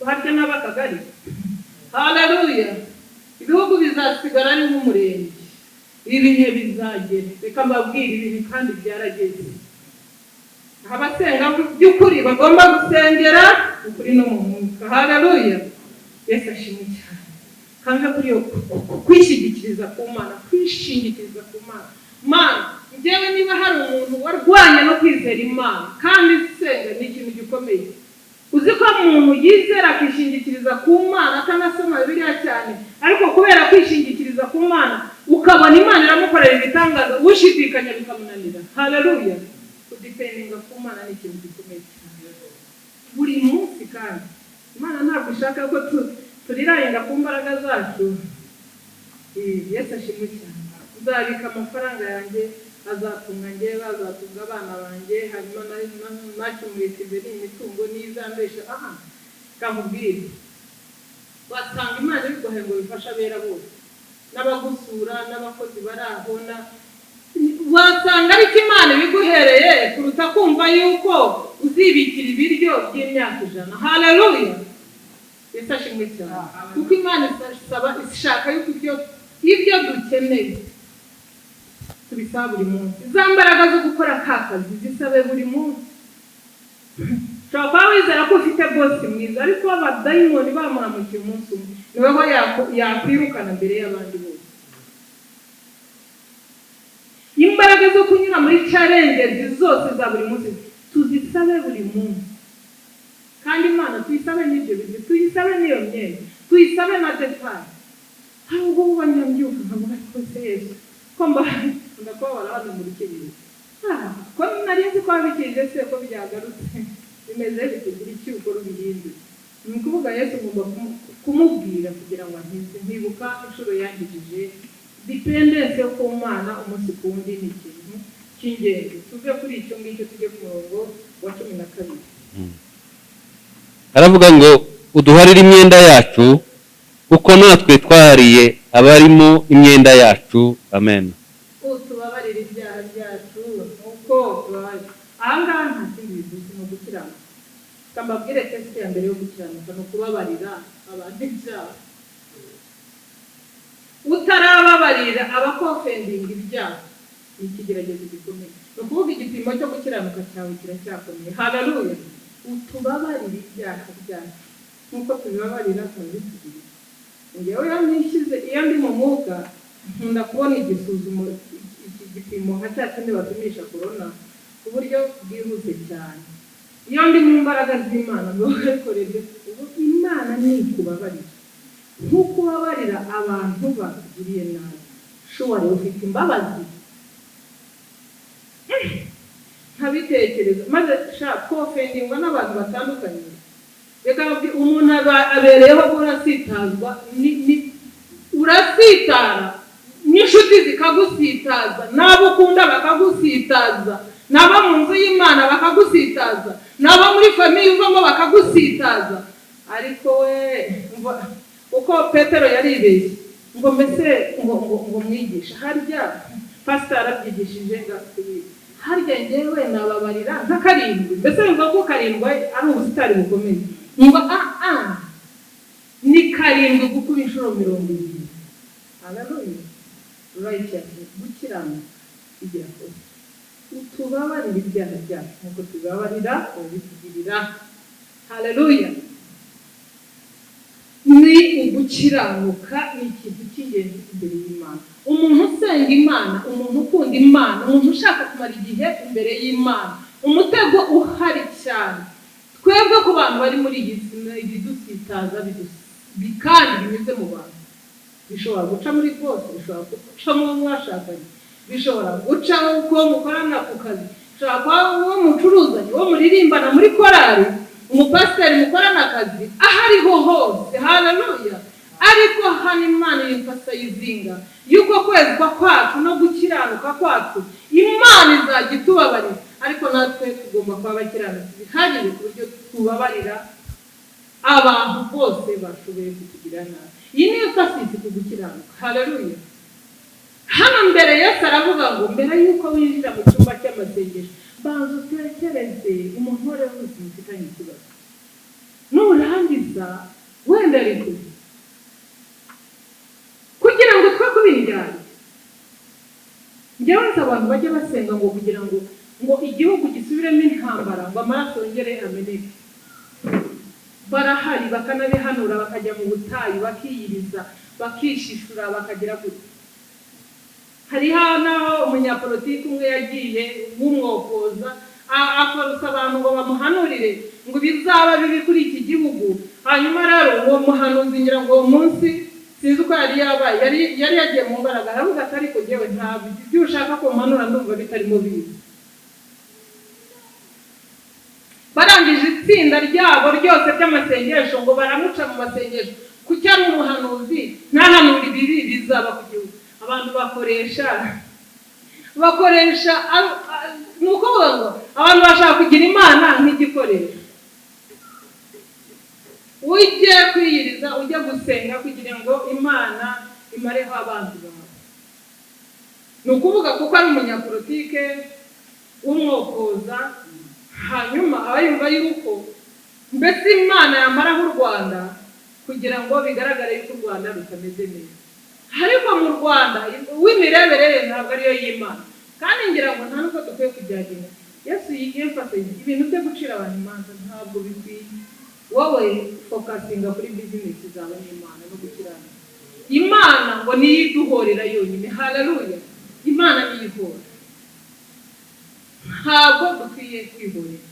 harya n'abakagari. Haleluya! Ibihugu bizasigara ari nk'umurenge. Ibihe bizagera, reka mbabwire ibihe kandi byarageze. Abasenga by'ukuri bagomba gusengera ukuri no mu mwuka. Haleluya! Yesu ashimwe cyane. Kandi kuri yo kwishingikiriza ku Mana, kwishingikiriza ku Mana. Mana, njyewe niba hari umuntu warwanya no kwizera Imana kandi senga ni ikintu gikomeye. Uzi ko umuntu yizera akishingikiriza ku Mana akanasoma Bibiliya cyane, ariko kubera kwishingikiriza ku Mana ukabona Imana iramukorera ibitangaza, ushidikanya bikamunanira. Haleluya! Kudependinga ku Mana ni ikintu gikomeye cyane. Buri munsi kandi Imana ntabwo ishaka ko turirayenga ku mbaraga zacu. Yesu ashimwe cyane. Uzabika amafaranga yanjye, azatunga njye, bazatunga abana banjye, hanyuma nakimurikije n'imitungo n'izambesha. Kamubwire, wasanga Imana iguhe ngo bifasha abera bose, n'abagusura n'abakozi bari aho, wasanga ariko Imana biguhereye kuruta kumva yuko uzibikira ibiryo by'imyaka 100. Haleluya! Yesu ashimwe cyane. Kuko Imana ishaka yuko ibyo dukeneye tubisaba buri munsi. Za mbaraga zo gukora ka kazi zisabe buri munsi. Ushobora kuba wizera ko ufite bosi mwiza, ariko abadayimoni bamuramukiye umunsi umwe, niweho yakwirukana mbere y'abandi bose. Imbaraga zo kunyura muri challenges zose za buri munsi tuzisabe buri munsi. Kandi Imana tuyisabe n'ibyo bizi, tuyisabe n'iyo myenda, tuyisabe na detari. Hari ubwo ubanyambyuka nkavuga ko se Yesu ko ndakubabara hano muri Kenya. Ko nari nzi ko abikije se ko byagarutse bimeze bikugira iki ukora ubihinde. Ni ukuvuga Yesu ngomba kumubwira kugira ngo ntibuka inshuro yangijije. Dependence yo ku Mana umunsi ku wundi ni ikintu cy'ingenzi. Tuve kuri icyo ngicyo tujye ku murongo wa 12. Aravuga ngo uduharire imyenda yacu uko natwe twahariye abarimo imyenda yacu. Amen. Tubabarire ibyaha byacu uko tubabarira. Ahangaha nta kindi bivuze no gukiranuka. Kambabwire test ya mbere yo gukiranuka no kubabarira abantu ibyaha. Utarababarira abakofendinga ibyaha ni ikigeragezo gikomeye. Ni ukuvuga igipimo cyo gukiranuka cyawe kiracyakomeye. Haleluya. Utubabarire ibyaha byacu nk'uko tubibabarira ababitugirira. Njyewe iyo ndi mu mwuka nkunda kubona igisuzumo, iki gipimo nka cya kindi bapimisha korona ku buryo bwihuse cyane. Iyo ndi mu mbaraga z'Imana ntukorere ubu Imana ni ikubabarira nk'uko ubabarira abantu bakugiriye nabi. Shuwa rero ufite imbabazi. Nkabitekereza maze kofendingwa n'abantu batandukanye. Reka umuntu abereyeho urasitazwa, urasitara n'inshuti zikagusitaza, n'abo ukunda bakagusitaza, n'abo mu nzu y'Imana bakagusitaza, n'abo muri famiye uvamo bakagusitaza. Ariko we uko Petero yaribeshye ngo mbese ngo mwigisha harya pastor arabyigishije ngasubiye harya njyewe nababarira nka karindwi, mbese ngo ko karindwi ari ubusitari bukomeye ngo ni karindwi gukuba inshuro 20. Haleluya. Righteous, gukiranuka igira ko utubabarira ibyaha byacu nk'uko tubabarira ababitugirira. Haleluya. Ni ugukiranuka ni ikintu cy'ingenzi imbere y'Imana. Umuntu usenga Imana, umuntu ukunda Imana, umuntu ushaka kumara igihe imbere y'Imana, umutego uhari cyane twebwe ku bantu bari muri iyi si ibidusitaza kandi binyuze mu bantu. Bishobora guca muri bose, bishobora guca mu mwashakanye, bishobora guca uko mukorana ku kazi, bishobora kuba uwo mucuruzanye, uwo muririmbana muri korari, umupasiteri mukorana akazi, ahariho hose. Haleluya. Ariko hano Imana yemfasayizinga yuko kwezwa kwacu no gukiranuka kwacu Imana izajya itubabarira, ariko natwe tugomba kuba abakiranutsi bihagije ku buryo tubabarira abantu bose bashoboye kutugira nabi. Iyi niyo fasiti ku gukiranuka. Haleluya. Hano mbere Yesu aravuga ngo mbere yuko winjira mu cyumba cy'amasengesho banza utekereze umuntu wari wese mufitanye ikibazo, nurangiza wenda ariko kugira ngo twe kubinjyana. Njyewe nzi abantu bajya basenga ngo kugira ngo igihugu gisubiremo intambara, ngo amaraso yongere ameneke. Barahari bakanabihanura, bakajya mu butayu bakiyiriza, bakishishura, bakagira gute. Hariho naho umunyapolitiki umwe yagiye w'umwokoza akorusa abantu ngo bamuhanurire ngo bizaba bibi kuri iki gihugu. Hanyuma rero uwo muhanuzi ngira ngo uwo munsi sinzi uko yari yabaye, yari yagiye mu mbaraga, aravuga ati ariko njyewe ntabwo ibyo ushaka ko mpanura ndumva bitarimo bibi. Barangije itsinda ryabo ryose ry'amasengesho ngo baramuca mu masengesho kuko ari umuhanuzi ntahanura ibibi bizaba ku gihugu. Abantu bakoresha nuko ngo abantu bashaka kugira Imana nk'igikoresho. Ujye kwiyiriza, ujye gusenga kugira ngo Imana imareho abanzi bawe. Ni ukuvuga kuko ari umunyapolitike w'umwokoza, hanyuma aba yumva yuko mbese Imana yamaraho u Rwanda kugira ngo bigaragare yuko u Rwanda rutameze neza. Ariko mu Rwanda w'imireberere ntabwo ariyo y'Imana, kandi ngira ngo nta nuko dukwiye kujyagina. Yesu yemfasije ibintu byo gucira abantu imanza ntabwo bikwiye. Wowe fokasinga kuri business zawe n'Imana no gukiranuka. Imana ngo niyo iduhorera yonyine. Haleluya. Imana niyo ihora, ntabwo dukwiye kwihorera.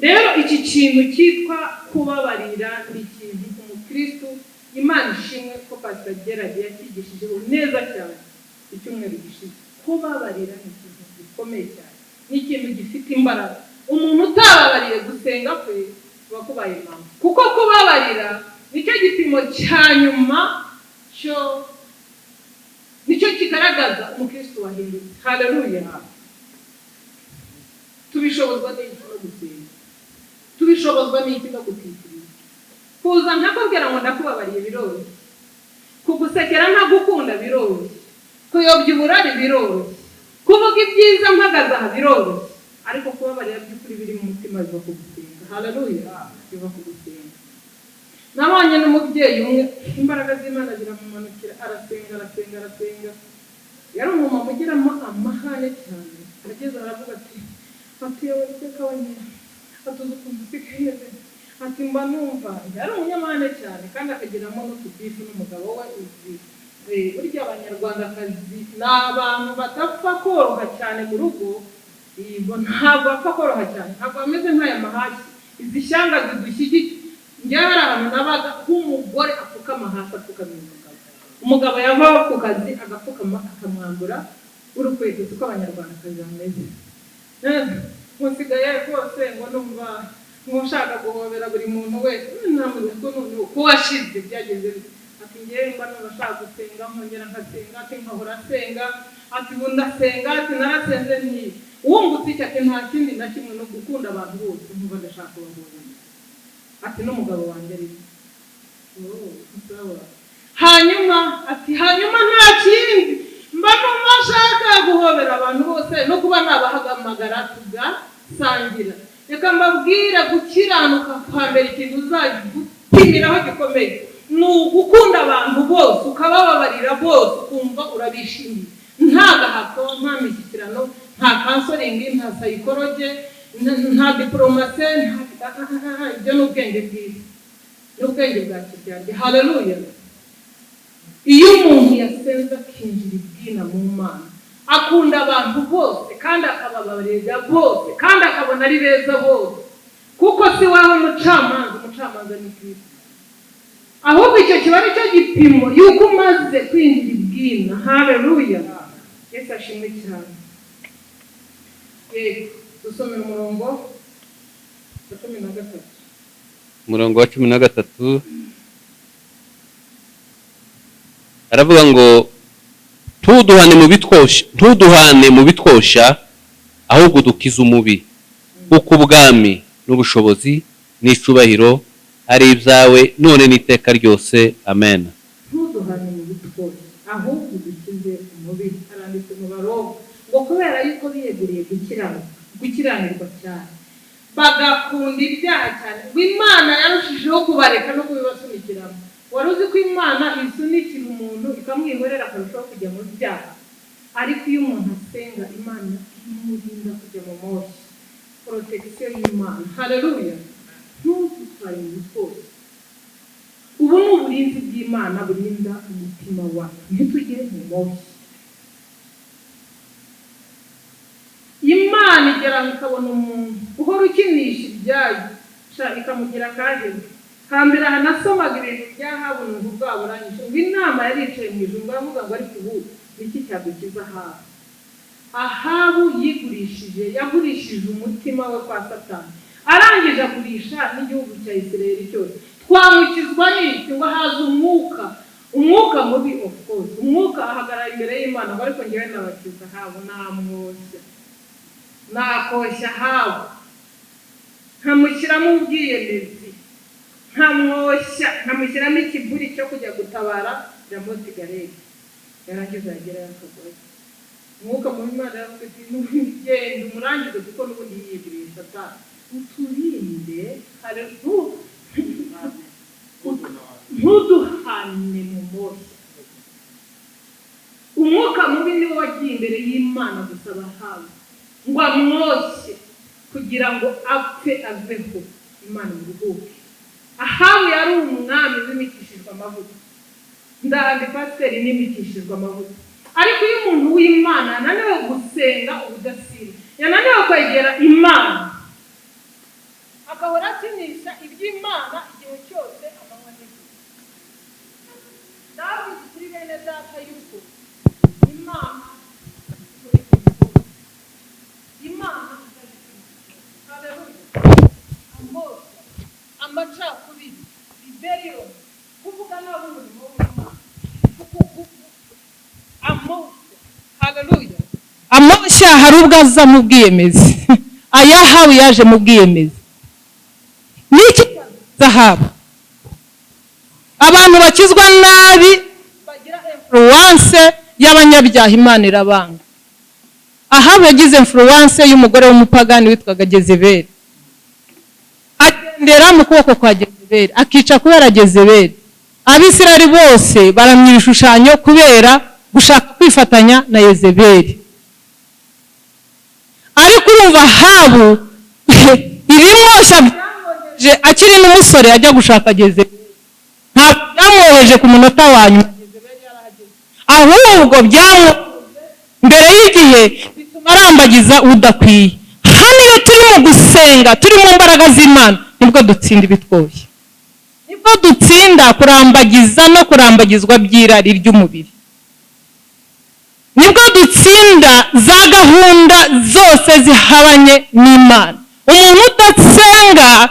Rero iki kintu cyitwa kubabarira ni ikintu umukristo Imana ishimwe ko Pastor Gerard yakigishijeho neza cyane icyumweru gishize. Kubabarira ni ikintu gikomeye cyane, ni ikintu gifite imbaraga. Umuntu utababariye gusenga kwe bakubaye impamvu, kuko kubabarira nicyo gipimo cya nyuma nicyo kigaragaza umukristo wahindutse. Haleluya. Tubishobozwa n'iki no gusenga, tubishobozwa n'iki no gutitira. Kuza nkakubwira ngo ndakubabariye biroroshye, kugusekera ntagukunda biroroshye, kuyobya uburari biroroshye, kuvuga ibyiza mpagaze aha biroroshye, ariko kubabarira by'ukuri biri mu mutima biva ku gusenga. Haleluya. Biva ku gusenga. Nabonye n'umubyeyi umwe imbaraga z'Imana ziramumanukira, arasenga yari umumama ugiramo amahane cyane, ageze aravuga ati yewe reka wanyira atuze ukuntu usigaye, ati mba numva. Yari umunyamahane cyane kandi akagiramo n'utubifu n'umugabo we uzi. Burya abanyarwandakazi ni abantu batapfa koroha cyane mu rugo, ntabwo bapfa koroha cyane, ntabwo bameze nk'aya mahashyi, izi shyanga zidushyigikira. Njyewe hari ahantu nabaga nk'umugore apfukama hasi apfukamira umugabo yava ku kazi agapfukama akamwambura urukweto. Siko abanyarwandakazi bameze. Musigaye rwose ngo numva nk'ushaka guhobera buri muntu wese, namwe ko washize byageze. Ati ngewe mba nashaka gusenga nkongera nkasenga, ati nkahora asenga, ati ubundi asenga, ati narasenze nti wungutse iki, ati nta kindi na kimwe no gukunda abantu bose nkumva ndashaka kubahobera. Ati n'umugabo wanjye ari hanyuma nta kindi mba numva nshaka guhobera abantu bose no kuba nabahamagara tugasangira. Reka mbabwire, gukiranuka kwa mbere ikintu uzagupimiraho gikomeye ni ugukunda abantu bose, ukabababarira bose, ukumva urabishimiye, nta gahato, nta mishyikirano, nta kansoringi, nta sayikoroge, nta diporomase, ibyo ni ubwenge bwiza, ni ubwenge bwa kiryarya. Haleluya! Iyo umuntu yasenze akinjira ibwina mu Mana, akunda abantu bose kandi akababarira bose kandi akabona ari beza bose, kuko si wawe umucamanza ni Kristo. Ahubwo icyo kiba ari cyo gipimo yuko umaze kwinjira ibwina. Haleluya! Yesu ashimwe cyane. Dusomera umurongo wa 13. Umurongo wa 13 aravuga ngo ntuduhane mu bitwosha, ahubwo dukize umubi, kuko ubwami n'ubushobozi n'icubahiro ari ibyawe none n'iteka ryose. Amen. Ntuduhane mu bitwosha, ahubwo dukize umubi. Aranditse mu Baroma ngo kubera yuko biyeguriye gukiranirwa cyane, bagakunda ibyaha cyane, ngo Imana yarushijeho kubareka no kubibasunikiramo. Wari uzi ko Imana isunikira umuntu ikamwihorera akarushaho kujya mu byaha, ariko iyo umuntu asenga Imana imurinda kujya mu moshya. Protection y'Imana. Haleluya! Ntutware mu bitwosha. Ubu ni uburinzi bw'Imana burinda umutima wawe, ntitujye mu moshya. Imana igera ikabona umuntu uhora ukinisha ibyayo, ikamugira akahebe. Hambere hanasomaga ibintu byahabu n'ubu bwaburanyije, ngo inama yaricaye mu ijuru baravuga ngo ariko ubu niki cyadukiza Ahabu? Ahabu yagurishije umutima we kwa Satani, arangije agurisha n'igihugu cya Isirayeli cyose. Twamukizwa n'iki? ngo haza umwuka mubi. Of course umwuka ahagarara imbere y'Imana, ariko ngewe nabakiza Ahabu, nakoshya Ahabu, nkamushyiramo ubwiyemezi, nkamushyiramo ikiburi cyo kujya gutabara Ramoti Galedi. Yarangiza yagerayo akagoye. Umwuka mubi Imana yaravuga ati n'ugende umurangize, kuko n'ubundi yiyeguriye Satani. Uturinde, ntuduhane mu moshya. Umwuka mubi niwe wagiye imbere y'Imana gusaba Ahabu ngo amwoshye kugira ngo apfe aveho, Imana iruhuke. Ahabu yari umwami w'imikishijwe amavuta, ndahandi pasiteri n'imikishijwe amavuta. Ariko iyo umuntu w'Imana yananiwe gusenga ubudasiba, yananiwe kwegera Imana, akahora akinisha iby'Imana igihe cyose, amanywa n'ijoro. Ndavuze kuri bene data yuko Imana amacakubiri, rebellion, kuvuga nabi umurimo w'Imana, haleluya. Amoshya hari ubwo aza mu bwiyemezi. Ayahawe yaje mu bwiyemezi. Niki Zahabu? Abantu bakizwa nabi bagira influence y'abanyabyaha, Imana irabanga. Ahabu yagize influence y'umugore w'umupagani witwaga Jezebeli, agendera mu kuboko kwa Jezebeli, akica kubera Jezebeli. Abisirayeli bose baramya ibishushanyo kubera gushaka kwifatanya na Yezebeli. Ariko urumva Ahabu ibimwosha byamuhoje akiri n'umusore ajya gushaka Yezebeli, ntabwo byamuhoje ku munota wa nyuma Yezebeli yarahageze, ahubwo mbere y'igihe bituma arambagiza udakwiye. Hano iyo turi mu gusenga, turi mu mbaraga z'Imana, nibwo dutsinda ibitwoshye, nibwo dutsinda kurambagiza no kurambagizwa by'irari ry'umubiri, nibwo dutsinda za gahunda zose zihabanye n'Imana. Umuntu udasenga,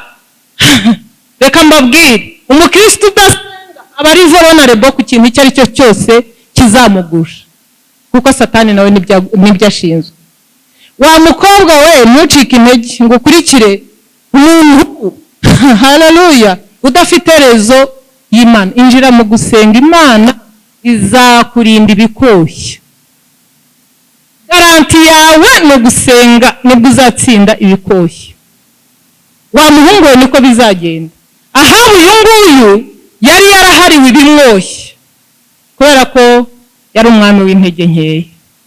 reka mbabwire, umukristo udasenga aba ari vulnerable ku kintu icyo ari cyo cyose kizamugusha, kuko Satani nawe nibyo ashinzwe. Wa mukobwa we, ntucike intege ngo ukurikire umuntu haleluya udafite rezo y'Imana. Injira mu gusenga, Imana izakurinda ibikoshya. Garanti yawe no gusenga nibwo uzatsinda ibikoshya. Wa muhungu we niko bizagenda. Ahabu uyu nguyu yari yarahariwe ibimwoshya kubera ko yari umwami w'intege nkeya.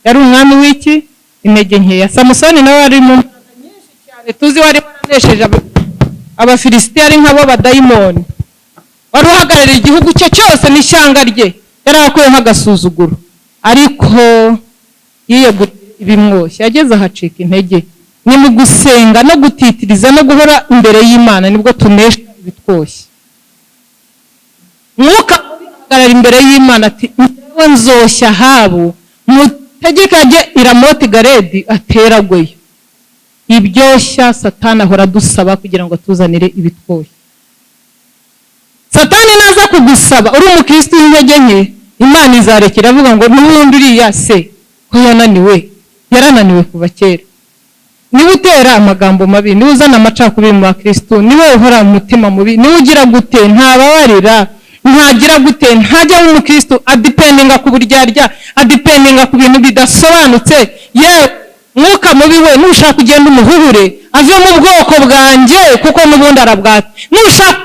Yari umwami w'iki? Intege nkeya. Samusoni nawe yari mu nyinshi cyane, tuzi wari waranesheje Abafilisiti, ari nk'abo badayimoni, wari uhagarariye igihugu cye cyose n'ishyanga rye, yari akuyeho agasuzuguro, ariko yiyeguriye ibimwoshya, yageze ahacika intege. Ni mu gusenga no gutitiriza no guhora imbere y'Imana nibwo tunesha ibitwoshye. Mwuka ahagarara imbere y'Imana ati njyewe nzoshya Ahabu, mutegekage Iramoti Galedi ateragweyo. Ibyoshya Satani ahora adusaba kugira ngo atuzanire ibitwoshye. Satani naza kugusaba uri umukristo w'intege nke, Imana izarekera avuga ngo n'ubundi uriya se ko yarananiwe kuva kera. Niwe utera amagambo mabi, niwe uzana amacakubiri mu bakristo, niwe uhora mu mutima mubi, niwe ugira gute ntababarira, ntagira gute, ntajya mu mukristo, adipendinga ku buryarya, adipendinga ku bintu bidasobanutse. Yewe mwuka mubi we, nushaka kugenda umuhuhure ave mu bwoko bwanjye kuko n'ubundi arabwate. Nushaka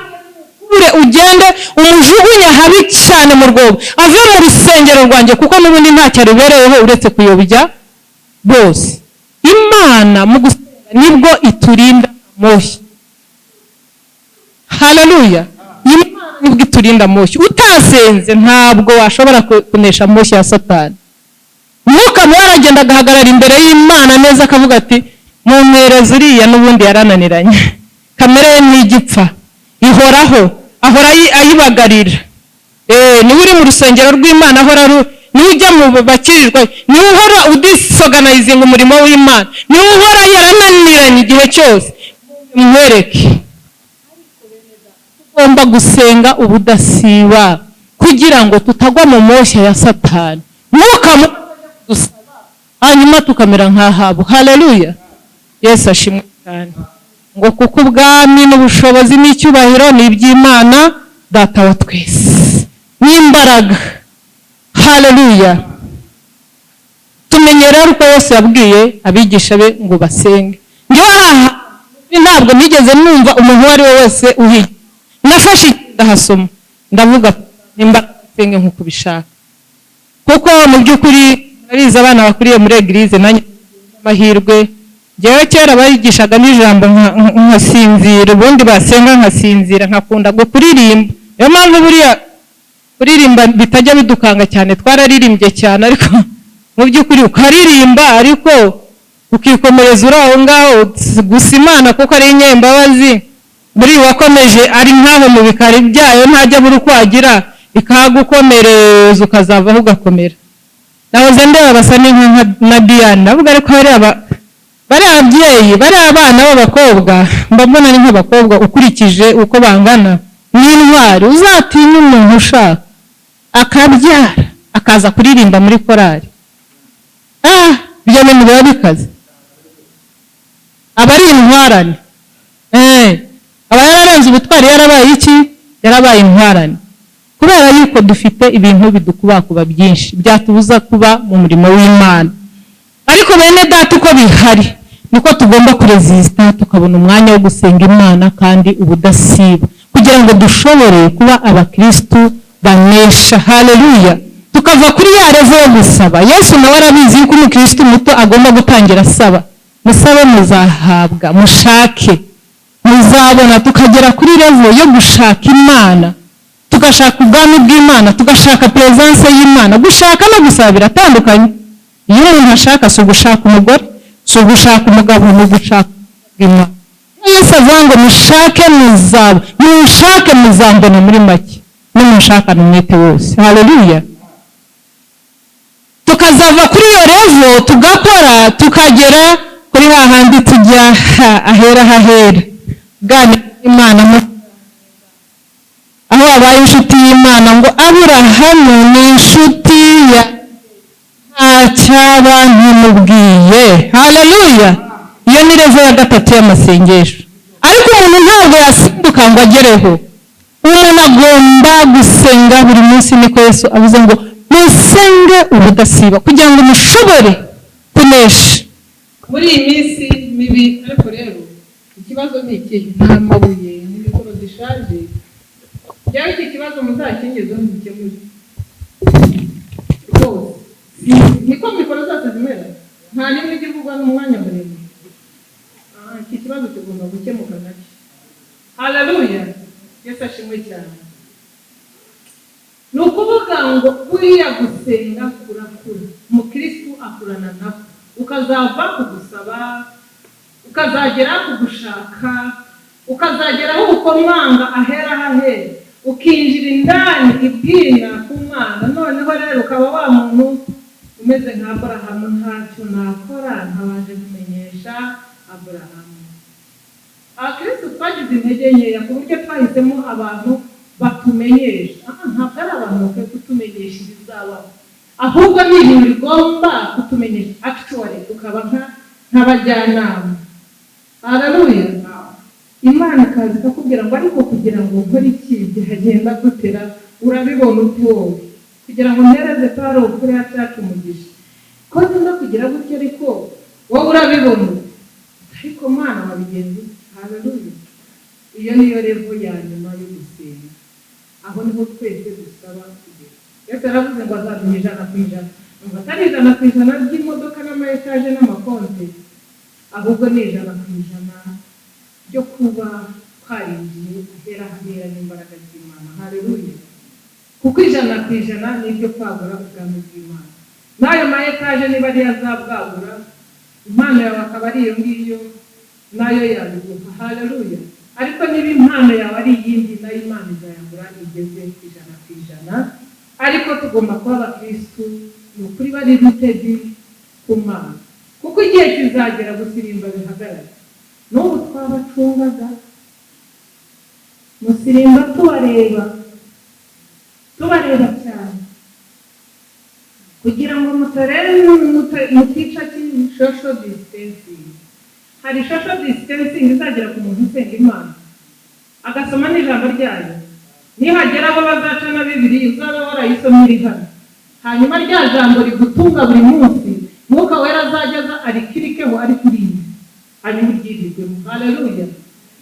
ugende umujugunye habi cyane mu rwobo, ave mu rusengero rwanjye kuko n'ubundi ntacyo aribereyeho uretse kuyobya bose. Imana mu gusenga nibwo iturinda amoshya. Haleluya. Imana nibwo iturinda amoshya. Utasenze ntabwo washobora kunesha amoshya ya Satani. Mwuka mubi aragenda agahagarara imbere y'Imana neza akavuga ati mumpereze uriya n'ubundi yarananiranye, kamere ye ntigipfa, ihoraho, ahora ayibagarira. Niwe uri mu rusengero rw'Imana, ahora niwe ujya mu bakirirwa, niwe uhora udisorganizinga umurimo w'Imana, niwe uhora yarananiranye igihe cyose. Mwereke tugomba gusenga ubudasiba kugira ngo tutagwa mu moshya ya Satani. Mwuka dusaba hanyuma tukamera nk'Ahabu. Haleluya. Yesu ashimwe cyane. Ngo kuko ubwami n'ubushobozi n'icyubahiro ni iby'Imana Data wa twese n'imbaraga. Haleluya. Tumenye rero uko Yesu yabwiye abigisha be ngo basenge. Ntabwo nigeze numva umuntu wari we wese uhiye. Nafashe ndahasoma ndavuga nimba senge nkuko bishaka, kuko mu by'ukuri abiza abana bakuriye muri eglise nanjye amahirwe. Jewe kera bayigishaga n'ijambo nkasinzira, ubundi basenga nkasinzira, nkakunda kuririmba. Niyo mpamvu buriya kuririmba bitajya bidukanga cyane, twararirimbye cyane, ariko mu by'ukuri ukaririmba ariko ukikomereza uri aho ngaho gusa Imana kuko ari inyembabazi. Buri wakomeje ari nk'aho mu bikari byayo ntajya buri kwagira, ikagukomereza ukazavaho ugakomera. Nahoze ndeba basa na Diana, navuga ariko bari ababyeyi, bari abana b'abakobwa, mbabona ni nk'abakobwa ukurikije uko bangana, n'intwari. Uzatinya umuntu ushaka akabyara akaza kuririmba muri korari, ibyo bintu biba bikaze. Aba ari intwarane, aba yararenze ubutwari, yarabaye iki? Yarabaye intwarane. Kubera yuko dufite ibintu bidukubakuba byinshi byatubuza kuba mu murimo w'Imana. Ariko bene data uko bihari niko tugomba kuresista, tukabona umwanya wo gusenga Imana kandi ubudasiba, kugira ngo dushobore kuba abakristo banesha. Haleluya. tukava kuri ya revo yo gusaba. Yesu nawe arabizi ko umukristo muto agomba gutangira asaba. Musabe muzahabwa, mushake muzabona. Tukagera kuri revo yo gushaka Imana, tugashaka ubwami bw'Imana, tugashaka presence y'Imana. Gushaka no gusaba biratandukanye. Iyo umuntu ashaka si ugushaka umugore, si ugushaka umugabo, ni ugushaka Imana. Yesu avuga ngo mushake muzaba, mushake muzambona muri make, nimushakane umwete wose. Haleluya. Tukazava kuri iyo revo tugakora, tukagera kuri hahandi tujya ahera hahera, bwana Imana, aho abaye inshuti y'Imana. Ngo Aburahamu ni inshuti ya ntacyaba ntimubwiye. Haleluya. Iyo ni revo ya gatatu y'amasengesho. Ariko umuntu ntabwo yasimbuka ngo agereho. Umuntu agomba gusenga buri munsi, niko Yesu avuze ngo musenge ubudasiba kugira ngo mushobore kunesha muri iyi minsi mibi. Ariko rero ikibazo ni iki? Nta mabuye n'imikoro zishaje. Byaba iki kibazo muzakingezeho mukemure rwose. Niko mikoro zose zimera, nta nimwe igivugwa n'umwanya muremure. Iki kibazo kigomba gukemuka nacyo. Haleluya. Yesu ashimwe cyane. Ni ukuvuga ngo kuriya gusenga kurakura, umukristo akurana nako, ukazava kugusaba, ukazagera kugushaka, ukazagera aho ukomanga ahera hahera, ukinjira indani ibwina ku Mana. Noneho rero ukaba wa muntu umeze nka Aburahamu, ntacyo nakora ntabanje kumenyesha Aburahamu. Abakristo twagize intege nkeya ku buryo twahisemo abantu batumenyesha. Ntabwo ari abantu bakwiye kutumenyesha ibizabaho, ahubwo ni ibintu bigomba kutumenyesha. Actually tukaba nk'abajyanama. Haleluya. Imana ikaza ikakubwira ngo ariko kugira ngo ukore iki byagenda gutera, urabibona ute wowe? Kugira ngo ntereze Pawulo kuri yacu umugisha ko ngenda kugira gutyo, ariko wowe urabibona ute? Ariko Mana wabigenze. Haleluya. Iyo niyo revo ya nyuma yo gusenga. Aho niho twese dusaba kugera. Yesu aravuze ngo azaduha 100%. Ngo atari 100% by'imodoka n'amayetaje n'amakonte, ahubwo ni 100% byo kuba twarinjiye ahera hahera n'imbaraga z'Imana. Haleluya. Kuko 100% ni ibyo kwagura ubwami bw'Imana. N'ayo mayetaje niba ari azabwagura, impano yawe akaba ari iyo ngiyo, nayo yabiguha. Haleluya. Ariko niba impano yawe ari iyindi, nayo Imana izayagura igeze 100%. Ariko tugomba kuba abakristo ni ukuri bari biteze ku Mana, kuko igihe kizagera gusirimba bihagarara. N'ubu twabacungaga musirimba tubareba cyane, kugira ngo mutica social distancing. Hari social distancing izagera ku muntu usenga Imana agasoma n'ijambo ryayo. Nihagera abo bazaca na Bibiliya uzaba warayisomye iri hano, hanyuma rya jambo rigutunga buri munsi, Mwuka Wera azajya arikirikeho ari kuriyi, hanyuma uryigirwemo. Haleluya.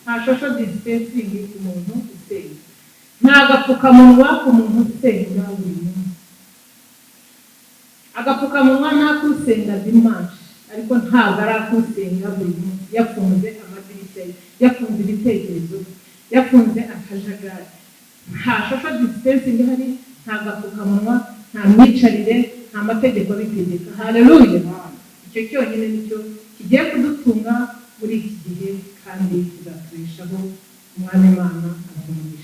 Nta social distancing ku muntu usenga, nta gapfukamunwa ku muntu usenga buri munsi. Agapfukamunwa n'akusenga dimanche, ariko ntabwo ari akusenga buri munsi, yafunze amadirishya, yafunze ibitekerezo, yafunze akajagari. Nta social distancing ihari, nta gapfukamunwa, nta myicarire, nta mategeko abitegeka. Haleluya. Icyo cyonyine nicyo kigiye kudutunga muri iki gihe, kandi kizaturishaho. Umwami Imana aramugisha.